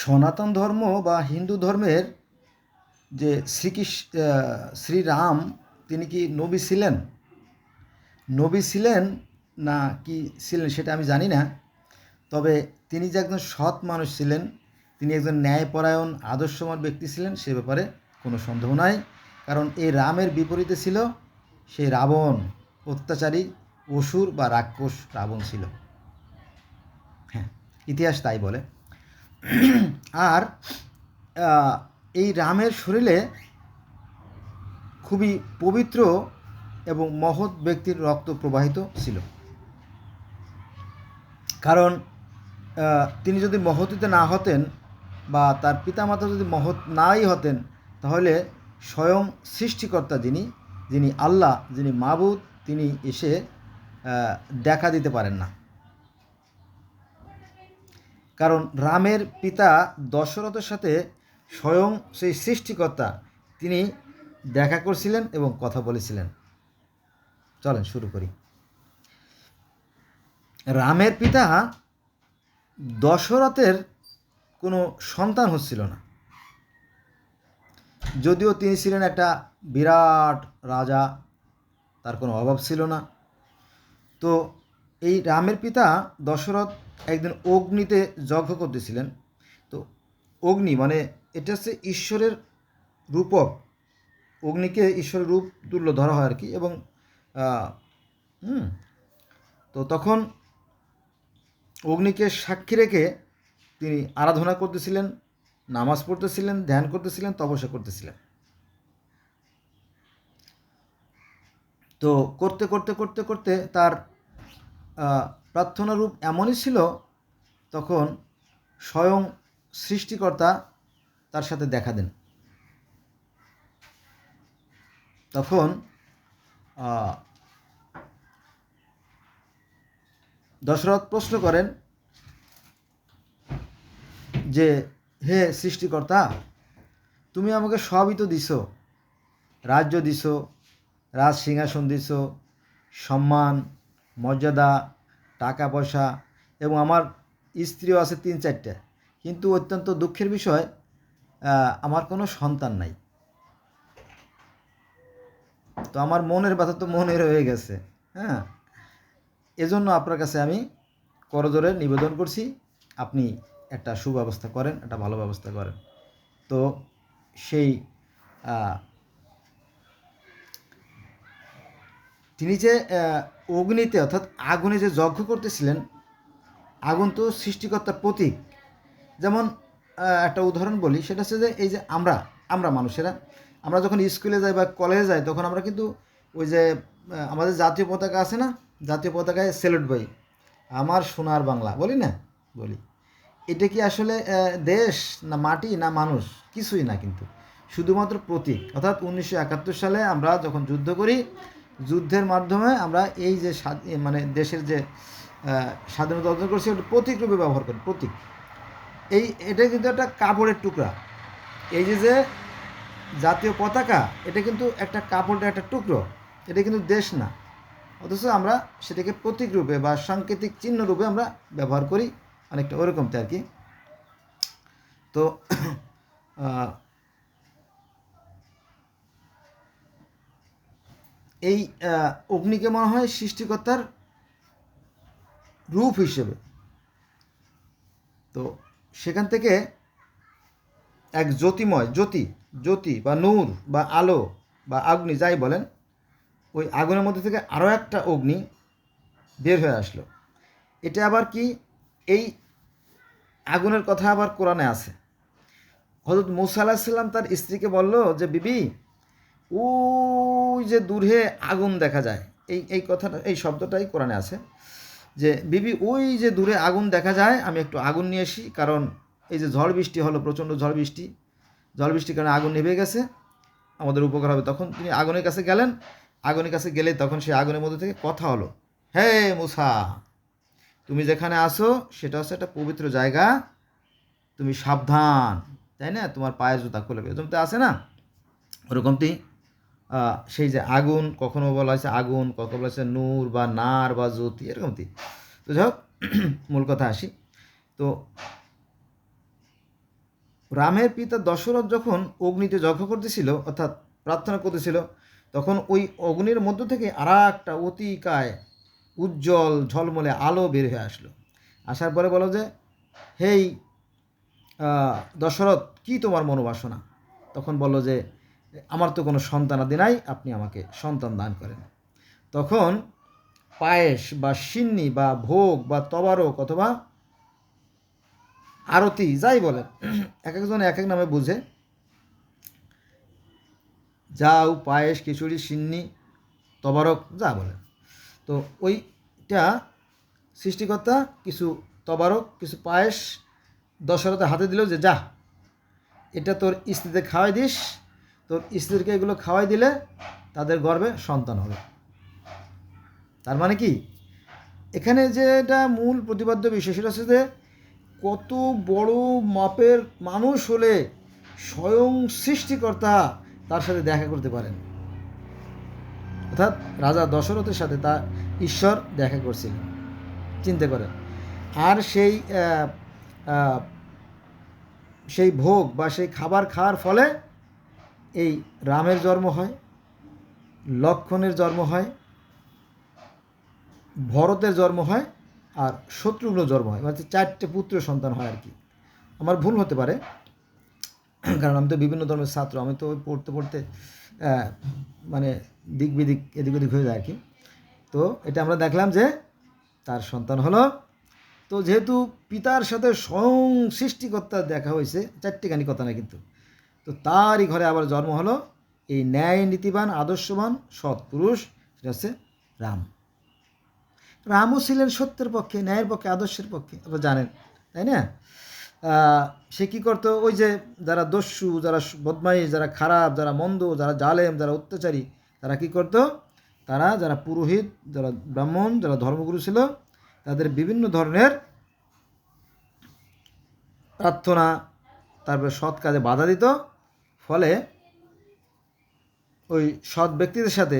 সনাতন ধর্ম বা হিন্দু ধর্মের যে শ্রীরাম, তিনি কি নবী ছিলেন? নবী ছিলেন না কি ছিলেন সেটা আমি জানি না। তবে তিনি যে একজন সৎ মানুষ ছিলেন, তিনি একজন ন্যায়পরায়ণ আদর্শবান ব্যক্তি ছিলেন, সে ব্যাপারে কোনো সন্দেহ নাই। কারণ এই রামের বিপরীতে ছিল সেই রাবণ, অত্যাচারী অসুর বা রাক্ষস রাবণ ছিল। হ্যাঁ, ইতিহাস তাই বলে। আর এই রামের শরীরে খুবই পবিত্র এবং মহৎ ব্যক্তির রক্ত প্রবাহিত ছিল। কারণ তিনি যদি মহতিতে না হতেন বা তার পিতামাতা যদি মহৎ নাই হতেন, তাহলে স্বয়ং সৃষ্টিকর্তা যিনি আল্লাহ, যিনি মাবুদ, তিনি এসে দেখা দিতে পারেন না। কারণ রামের পিতা দশরথের সাথে স্বয়ং সেই সৃষ্টিকর্তা তিনি দেখা করছিলেন এবং কথা বলেছিলেন। চলেন শুরু করি। রামের পিতা দশরথের কোনো সন্তান হচ্ছিল না, যদিও তিনি ছিলেন একটা বিরাট রাজা, তার কোনো অভাব ছিল না। তো এই রামের পিতা দশরথ একদিন অগ্নিতে যজ্ঞ করতেছিলেন। তো অগ্নি মানে এটা হচ্ছে ঈশ্বরের রূপক, অগ্নিকে ঈশ্বরের রূপ তুল্য ধরা হয় আর কি। এবং তো তখন অগ্নিকে সাক্ষী রেখে তিনি আরাধনা করতেছিলেন, নামাজ পড়তেছিলেন, ধ্যান করতেছিলেন, তপস্যা করতেছিলেন। তো করতে করতে করতে করতে তার প্রার্থনা রূপ এমনই ছিল, তখন স্বয়ং সৃষ্টিকর্তা তার সাথে দেখা দেন। তখন দশরথ প্রশ্ন করেন যে, হে সৃষ্টিকর্তা, তুমি আমাকে সবই তো দিছো, রাজ্য দিছো, রাজ সিংহাসন দিছো, সম্মান, মর্যাদা, টাকা পয়সা, এবং আমার স্ত্রীও আছে 3-4টা, কিন্তু অত্যন্ত দুঃখের বিষয়, আমার কোনো সন্তান নাই। তো আমার মনের ব্যথা তো মনে রয়ে গেছে। হ্যাঁ, এজন্য আপনার কাছে আমি করজোড়ে নিবেদন করছি, আপনি একটা সুব্যবস্থা করেন, একটা ভালো ব্যবস্থা করেন। তো সেই তিনি যে অগ্নিতে অর্থাৎ আগুনে যে যজ্ঞ করতেছিলেন, আগুন তো সৃষ্টিকর্তার প্রতীক। যেমন একটা উদাহরণ বলি, সেটা হচ্ছে যে এই যে আমরা মানুষেরা, আমরা যখন স্কুলে যাই বা কলেজে যাই, তখন আমরা কিন্তু ওই যে আমাদের জাতীয় পতাকা আছে না, জাতীয় পতাকায় স্যালুট বই, আমার সোনার বাংলা বলি না, বলি। এটা কি আসলে দেশ না মাটি না মানুষ? কিছুই না, কিন্তু শুধুমাত্র প্রতীক। অর্থাৎ 1971 সালে আমরা যখন যুদ্ধ করি, যুদ্ধের মাধ্যমে আমরা এই যে মানে দেশের যে স্বাধীনতা অর্জন করছি, ওটা প্রতীক রূপে ব্যবহার করি, প্রতীক। এটা কিন্তু একটা কাপড়ের টুকরা। এই যে জাতীয় পতাকা, এটা কিন্তু একটা কাপড়ের একটা টুকরো, এটা কিন্তু দেশ না। অথচ আমরা সেটাকে প্রতীক রূপে বা সাংকেতিক চিহ্ন রূপে আমরা ব্যবহার করি, অনেকটা ওরকমটা আর কি। তো এই অগ্নিকে মনে হয় সৃষ্টিকর্তার রূপ হিসেবে। তো সেখান থেকে এক জ্যোতিময় জ্যোতি বা নূর বা আলো বা অগ্নি যাই বলেন, ওই আগুনের মধ্যে থেকে আরও একটা অগ্নি বের হয়ে আসলো। এটা আবার কি, এই আগুনের কথা আবার কোরআনে আছে। হযরত মূসা আলাইহিস সালাম তার স্ত্রীকে বলল যে, বিবি, ওই যে দূরে আগুন দেখা যায়, এই কথাটা, এই শব্দটাই কোরআনে আছে যে, বিবি ওই যে দূরে আগুন দেখা যায়, আমি একটু আগুন নিয়ে আসি। কারণ এই যে ঝড় বৃষ্টি হলো, প্রচণ্ড ঝড় বৃষ্টির কারণে আগুন নিভে গেছে, আমাদের উপকার হবে। তখন তিনি আগুনের কাছে গেলেন। আগুনের কাছে গেলে তখন সেই আগুনের মধ্যে থেকে কথা হলো, হে মুসা, তুমি যেখানে আসো সেটা হচ্ছে একটা পবিত্র জায়গা, তুমি সাবধান, তাই না, তোমার পায়ের জুতা খুলে গেছে, জমতে আসে না ওরকমটি। সেই যে আগুন, কখনো বলা হয়েছে আগুন, কখনো বলা হয়েছে নূর বা নার বা জ্যোতি, এরকমটি। তো যাই হোক, মূল কথা আসি। তো রামের পিতা দশরথ যখন অগ্নিতে যজ্ঞ করতেছিল অর্থাৎ প্রার্থনা করতেছিল, তখন ওই অগ্নির মধ্য থেকে আর একটা অতিকায় উজ্জ্বল ঝলমলে আলো বের হয়ে আসলো। আসার পরে বলো যে, হেই দশরথ, কি তোমার মনোবাসনা? তখন বলল যে, আমার তো কোনো সন্তানাদি নাই, আপনি আমাকে সন্তান দান করেন। তখন পায়েস বা সিন্নি বা ভোগ বা তবারক অথবা আরতি যাই বলেন, এক একজন এক এক নামে বুঝে, যাও পায়েস খিচুড়ি সিন্নি তবারক যা বলেন, তো ওইটা সৃষ্টিকর্তা কিছু তবারক কিছু পায়েস দশরথের হাতে দিল যে, যা এটা তোর স্ত্রীদের খাওয়াই দিস, তোর স্ত্রীকে এগুলো খাওয়াই দিলে তাদের গর্ভে সন্তান হবে। তার মানে কি, এখানে যে এটা মূল প্রতিপাদ্য বিষয় সেটা হচ্ছে যে, কত বড় মাপের মানুষ হলে স্বয়ং সৃষ্টিকর্তা তার সাথে দেখা করতে পারেন। অর্থাৎ রাজা দশরথের সাথে তা ঈশ্বর দেখা করছিলেন, চিন্তা করেন। আর সেই ভোগ বা সেই খাবার খাওয়ার ফলে এই রামের জন্ম হয়, লক্ষ্মণের জন্ম হয়, ভরতের জন্ম হয়, আর শত্রুঘ্ন জন্ম হয়, মানে 4টে পুত্র সন্তান হয় আর কি। আমার ভুল হতে পারে, কারণ আমি তো বিভিন্ন ধর্মের ছাত্র, আমি তো পড়তে পড়তে মানে দিক বিদিক এদিক ওদিক হয়ে যায় আর কি। তো এটা আমরা দেখলাম যে তার সন্তান হলো। তো যেহেতু পিতার সাথে স্বয়ং সৃষ্টিকর্তার দেখা হয়েছে, 4টিখানি কথা না কিন্তু, তো তারই ঘরে আবার জন্ম হলো এই ন্যায় নীতিবান আদর্শবান সৎ পুরুষ, সেটা হচ্ছে রাম। রামও ছিলেন সত্যের পক্ষে, ন্যায়ের পক্ষে, আদর্শের পক্ষে, আপনারা জানেন তাই না? সে কী করতো, ওই যে যারা দস্যু, যারা বদমাইশ, যারা খারাপ, যারা মন্দ, যারা জালেম, যারা অত্যাচারী, তারা কী করতো, তারা যারা পুরোহিত, যারা ব্রাহ্মণ, যারা ধর্মগুরু ছিল, তাদের বিভিন্ন ধরনের প্রার্থনা, তারপরে সৎ কাজে বাধা দিত। ফলে ওই সৎ ব্যক্তিদের সাথে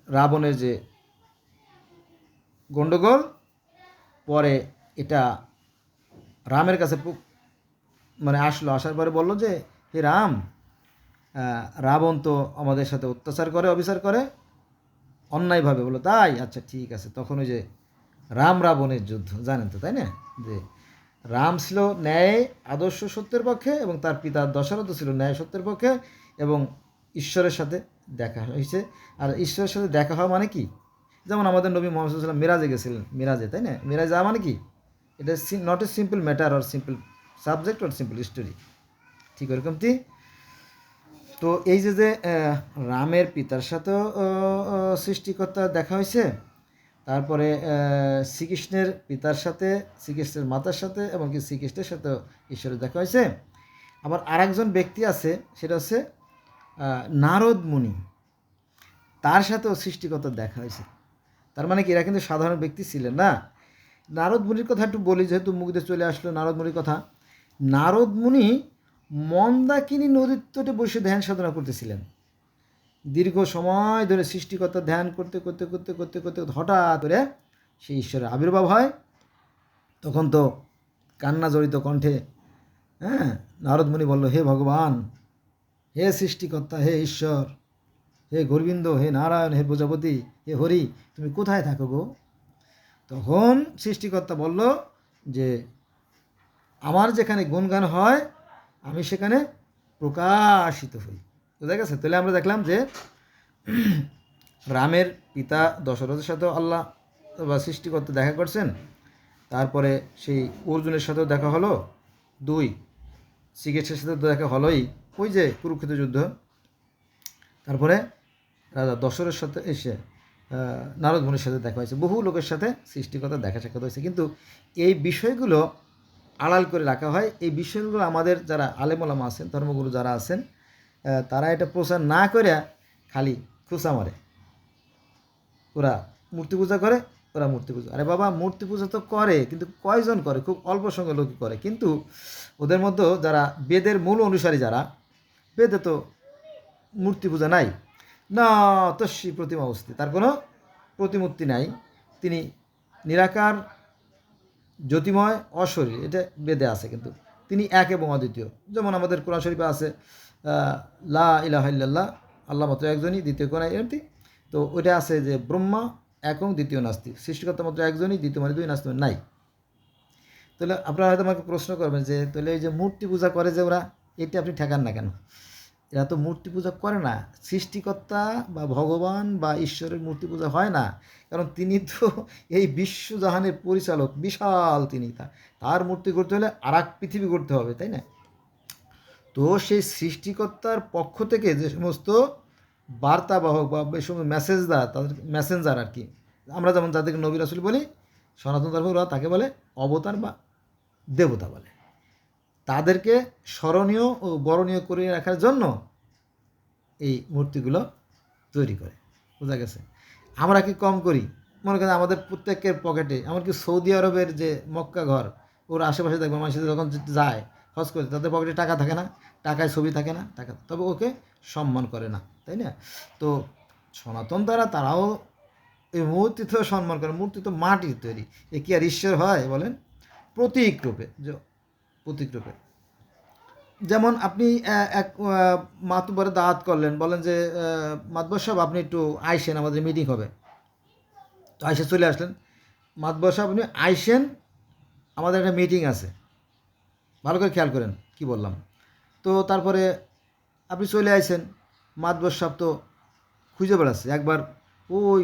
রাবণের যে গণ্ডগোল, পরে এটা রামের কাছে মানে আসলো, আসার পরে বলল যে, হে রাম, রাবণ তো আমাদের সাথে অত্যাচার করে, অবিচার করে অন্যায়ভাবে। বললো তাই, আচ্ছা ঠিক আছে। তখন ওই যে রাম রাবণের যুদ্ধ জানেন তো তাই না, যে রাম ছিল ন্যায় আদর্শ সত্যের পক্ষে এবং তার পিতা দশরথ ছিল ন্যায় সত্যের পক্ষে, এবং ঈশ্বরের সাথে দেখা হয়েছে। আর ঈশ্বরের সাথে দেখা হওয়া মানে কি, যেমন আমাদের নবী মোহাম্মদ সাল্লাল্লাহু আলাইহি ওয়াসাল্লাম মিরাজে গেছিলেন, মিরাজে তাই না, মিরাজ যাওয়া মানে কি, এটা not a simple matter or simple subject or simple story, ঠিক ওরকমটি। তো এই যে রামের পিতার সাথেও সৃষ্টিকর্তা দেখা হয়েছে, তারপরে শ্রীকৃষ্ণের পিতার সাথে, শ্রীকৃষ্ণের মাতার সাথে, এমনকি শ্রীকৃষ্ণের সাথেও ঈশ্বরের দেখা হয়েছে। আবার আরেকজন ব্যক্তি আছে, সেটা হচ্ছে নারদ মুনি, তার সাথেও সৃষ্টিকর্তার দেখা হয়েছে। তার মানে কি, এরা কিন্তু সাধারণ ব্যক্তি ছিলেন না। নারদ মুনির কথা একটু বলি, যেহেতু মুখে চলে আসলো নারদ মুনির কথা। নারদ মুনি মন্দাকিনী নদীর তটে বসে ধ্যান সাধনা করতেছিলেন দীর্ঘ সময় ধরে। সৃষ্টিকর্তার ধ্যান করতে করতে করতে করতে করতে হঠাৎ করে সেই ঈশ্বরের আবির্ভাব হয়। তখন তো কান্না জড়িত কণ্ঠে নারদ মুনি বলল, হে ভগবান, হে সৃষ্টিকর্তা, হে ঈশ্বর, হে গোবিন্দ, হে নারায়ণ, হে প্রজাপতি, হে হরি, তুমি কোথায় থাকো গো? তখন সৃষ্টিকর্তা বলল যে, আমার যেখানে গুণগান হয় আমি সেখানে প্রকাশিত হই। বুঝা গেছে? তাহলে আমরা দেখলাম যে রামের পিতা দশরথের সাথেও আল্লাহ বা সৃষ্টিকর্তা দেখা করছেন। তারপরে সেই অর্জুনের সাথেও দেখা হলো, 2 শ্রীকৃষ্ণের সাথে তো দেখা হলোই, ওই যে কুরুক্ষেত্র যুদ্ধ। তারপরে রাজা দশরথের সাথে এসে নারদ মুনির সাথে দেখা হয়েছে, বহু লোকের সাথে সৃষ্টিকর্তা দেখা সাক্ষাৎ হয়েছে। কিন্তু এই বিষয়গুলো আড়াল করে রাখা হয়। এই বিষয়গুলো আমাদের যারা আলেম ওলামা আছেন, ধর্মগুরু যারা আছেন, তারা এটা প্রচার না করে খালি খুঁচা মারে। ওরা মূর্তি পূজা করে, ওরা মূর্তি পূজা। আরে বাবা, মূর্তি পূজা তো করে, কিন্তু কয়জন করে? খুব অল্প সংখ্যক লোকই করে। কিন্তু ওদের মধ্যে যারা বেদের মূল অনুসারী, যারা বেদে তো মূর্তি পূজা নাই, না তস্যি প্রতিমা অস্তি, তার কোনো প্রতিমূর্তি নাই, তিনি নিরাকার জ্যোতিময় অশরীর, এটা বেদে আছে। কিন্তু তিনি এক এবং অদ্বিতীয়। যেমন আমাদের কোরআন শরীফে আছে লা ইলাহা ইল্লাল্লাহ, আল্লাহ মাত্র একজনই, দ্বিতীয় কোনো এমতি। তো ওইটা আছে যে ব্রহ্মা একং দ্বিতীয় নাস্তি, সৃষ্টিকর্তা মাত্র একজনই, দ্বিতীয় মানে দুই, নাস্তি মানে নাই। তাহলে আপনারা হয়তো আমাকে প্রশ্ন করবেন যে তাহলে এই যে মূর্তি পূজা করে যে ওরা, এটা আপনি ঠেকান না কেন? এরা তো মূর্তি পূজা করে না, সৃষ্টিকর্তা বা ভগবান বা ঈশ্বরের মূর্তি পূজা হয় না, কারণ তিনি তো এই বিশ্বজাহানের পরিচালক, বিশাল তিনি, তার মূর্তি করতে হলে আর এক পৃথিবী করতে হবে, তাই না? তো সেই সৃষ্টিকর্তার পক্ষ থেকে যে সমস্ত বার্তাবাহক বা এই সমস্ত মেসেজদার, তাদের মেসেঞ্জার আর কি, আমরা যেমন যাদেরকে নবী রাসূল বলি, সনাতন ধর্ম ওরা তাকে বলে অবতার বা দেবতা বলে। তাদেরকে স্মরণীয় ও বরণীয় করে রাখার জন্য এই মূর্তিগুলো তৈরি করে। বোঝা গেছে? আমরা কি কম করি? মনে করেন আমাদের প্রত্যেকের পকেটে, এমনকি সৌদি আরবের যে মক্কা ঘর, ওর আশেপাশে দেখবেন মানুষের যখন যায় হজ করতে, তাদের পকেটে টাকা থাকে না, টাকায় ছবি থাকে না, টাকা, তবে ওকে সম্মান করে না, তাই না? তো সনাতন তারাও এই মূর্তি তো সম্মান করে, মূর্তি তো মাটির তৈরি, এ কি আর ঈশ্বর হয় বলেন? প্রতীক রূপে, প্রতীক রূপে। যেমন আপনি এক মাতুব্বরে দাওয়াত করলেন, বলেন যে মাতবর সাহেব আপনি একটু আইসেন, আমাদের মিটিং হবে। তো আইসে চলে আসলেন, মাতবর সাহেব আপনি আইসেন, আমাদের একটা মিটিং আছে, ভালো করে খেয়াল করেন কি বললাম। তো তারপরে আপনি চলে আইসেন, মাতবর সাহেব তো খুঁজে বেড়াচ্ছে, একবার ওই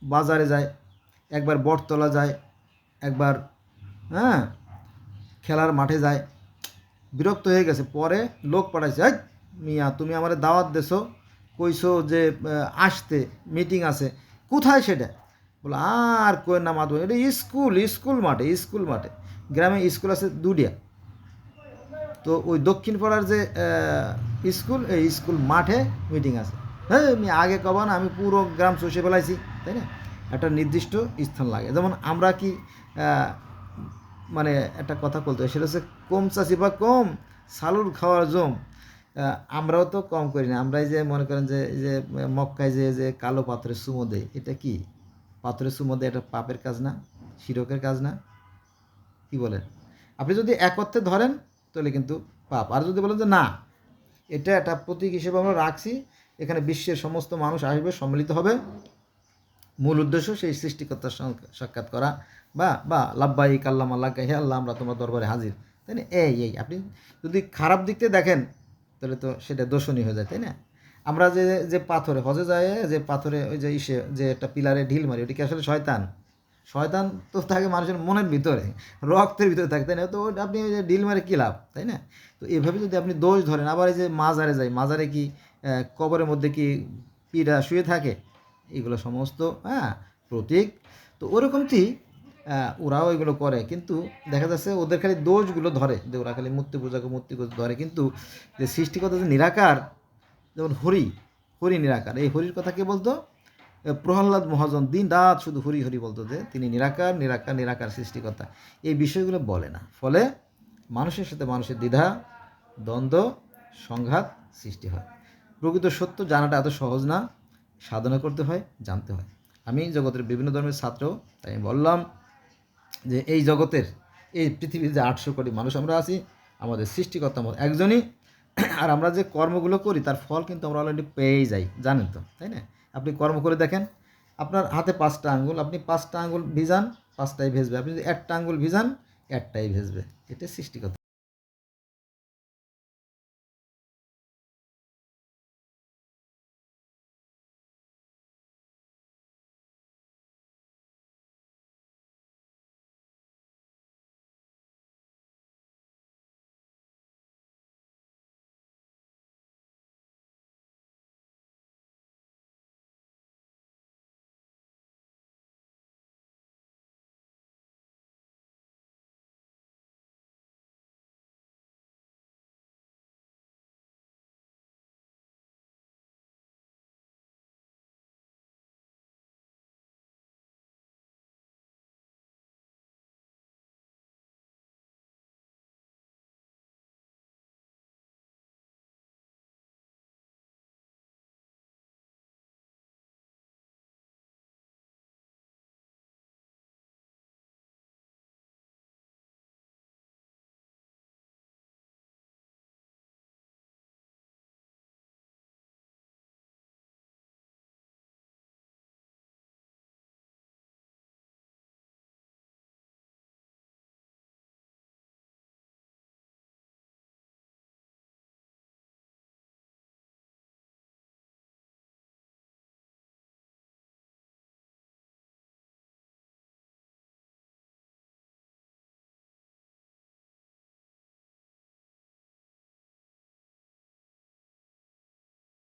বাজারে যায়, একবার বটতলা যায়, একবার হ্যাঁ খেলার মাঠে যায়, বিরক্ত হয়ে গেছে। পরে লোক পাঠাইছে, এই মিয়া তুমি আমার দাওয়াত দেছো, কইছো যে আসতে, মিটিং আছে, কোথায় সেটা? বলে আর কই না মাতব, এটা স্কুল মাঠে, গ্রামে স্কুল আছে দুডিয়া। তো ওই দক্ষিণ পাড়ার যে স্কুল, এই স্কুল মাঠে মিটিং আছে। হ্যাঁ আমি আগে কবা না, আমি পুরো গ্রাম চষে ফেলাইছি, তাই না? একটা নির্দিষ্ট স্থান লাগে। যেমন আমরা কি মানে একটা কথা বলতে হয়, সেটা হচ্ছে কম চাষি বা কম সালুর খাওয়ার জম। আমরাও তো কম করি না। আমরা এই যে মনে করেন যে এই যে মক্কায় যে যে কালো পাথরের চুমো দেয়, এটা কি পাথরের চুমো দেয়? এটা পাপের কাজ না, শিরকের কাজ না? কি বলেন? আপনি যদি এক অর্থে ধরেন তাহলে কিন্তু পাপ, আর যদি বলেন যে না, এটা একটা প্রতীক হিসেবে আমরা রাখছি, এখানে বিশ্বের সমস্ত মানুষ আসবে, সম্মিলিত হবে, মূল উদ্দেশ্য সেই সৃষ্টিকর্তার সাক্ষাৎ করা, বা বা লাব্বাইক আল্লাহ আল্লাহ, হে আল্লাহ আমরা তোমার দরবারে হাজির, তাই না? এই আপনি যদি খারাপ দিক থেকে দেখেন তাহলে তো সেটা দোষণীয় হয়ে যায়, তাই না? আমরা যে যে পাথরে হজে যায়, যে পাথরে ওই যে যে একটা পিলারে ঢিল মারি, ওটি কি আসলে শয়তান? শয়তান তো থাকে মানুষের মনের ভিতরে, রক্তের ভিতরে থাকে, তাই না? তো আপনি ওই যে ঢিল মারে কী লাভ, তাই না? তো এভাবে যদি আপনি দোষ ধরেন, আবার এই যে মাজারে যাই, মাজারে কি কবরের মধ্যে কি পীরা শুয়ে থাকে? এগুলো সমস্ত প্রতীক। তো ওরকমটি ওরাও এগুলো করে, কিন্তু দেখা যাচ্ছে ওদের খালি দোষগুলো ধরে, যে ওরা খালি মূর্তি পূজা ধরে, কিন্তু যে সৃষ্টিকর্তা যে নিরাকার, যেমন হরি নিরাকার, এই হরির কথা কে বলতো? প্রহ্লাদ মহাজন দিন রাত শুধু হরি হরি বলতো, যে তিনি নিরাকার নিরাকার নিরাকার সৃষ্টিকর্তা, এই বিষয়গুলো বলে না। ফলে মানুষের সাথে মানুষের দ্বিধা, দ্বন্দ্ব, সংঘাত সৃষ্টি হয়। প্রকৃত সত্য জানাটা এত সহজ না, সাধনা করতে হয়, জানতে হয়। আমি জগতের বিভিন্ন ধর্মের ছাত্র, তাই আমি বললাম যে এই জগতের, এই পৃথিবীর যে 800 কোটি মানুষ আমরা আছি, আমাদের সৃষ্টিকর্তা একজনই, আর আমরা যে কর্মগুলো করি তার ফল কিন্তু আমরা অলরেডি পেয়েই যাই, জানেন তো, তাই না? আপনি কর্ম করে দেখেন, আপনার হাতে 5টা আঙ্গুল, আপনি 5টা আঙ্গুল ভিজান, 5টাই ভেসবে। আপনি যদি একটা আঙ্গুল ভিজান, একটাই ভেসবে। এটা সৃষ্টিকর্তা।